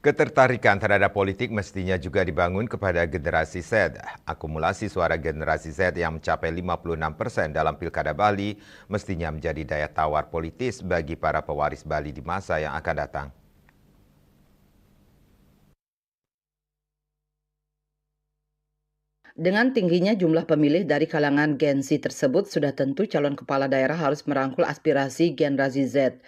Ketertarikan terhadap politik mestinya juga dibangun kepada generasi Z. Akumulasi suara generasi Z yang mencapai 56% dalam Pilkada Bali mestinya menjadi daya tawar politis bagi para pewaris Bali di masa yang akan datang. Dengan tingginya jumlah pemilih dari kalangan Gen Z tersebut, sudah tentu calon kepala daerah harus merangkul aspirasi generasi Z.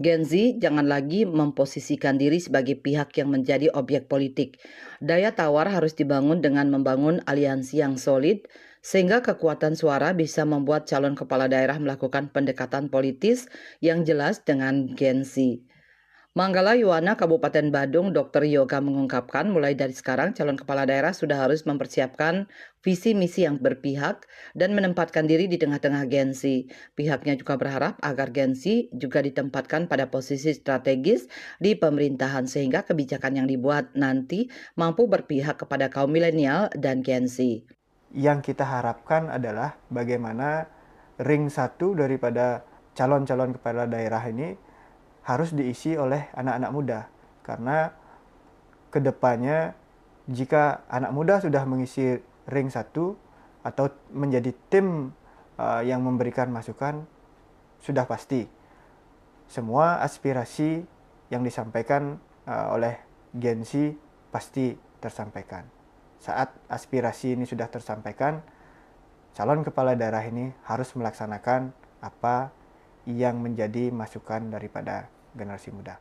Gen Z jangan lagi memposisikan diri sebagai pihak yang menjadi objek politik. Daya tawar harus dibangun dengan membangun aliansi yang solid, sehingga kekuatan suara bisa membuat calon kepala daerah melakukan pendekatan politis yang jelas dengan Gen Z. Manggala Yuwana Kabupaten Badung, Dr. Yoga mengungkapkan mulai dari sekarang calon kepala daerah sudah harus mempersiapkan visi misi yang berpihak dan menempatkan diri di tengah-tengah Gen Z. Pihaknya juga berharap agar Gen Z juga ditempatkan pada posisi strategis di pemerintahan sehingga kebijakan yang dibuat nanti mampu berpihak kepada kaum milenial dan Gen Z. Yang kita harapkan adalah bagaimana ring satu daripada calon-calon kepala daerah ini harus diisi oleh anak-anak muda. Karena kedepannya jika anak muda sudah mengisi ring satu atau menjadi tim yang memberikan masukan, sudah pasti semua aspirasi yang disampaikan oleh Gen Z pasti tersampaikan. Saat aspirasi ini sudah tersampaikan, calon kepala daerah ini harus melaksanakan apa yang menjadi masukan daripada generasi muda.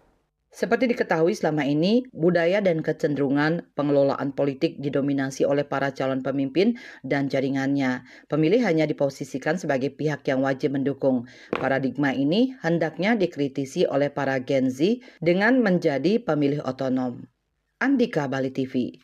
Seperti diketahui selama ini, budaya dan kecenderungan pengelolaan politik didominasi oleh para calon pemimpin dan jaringannya. Pemilih hanya diposisikan sebagai pihak yang wajib mendukung. Paradigma ini hendaknya dikritisi oleh para Gen Z dengan menjadi pemilih otonom. Andika, Bali TV.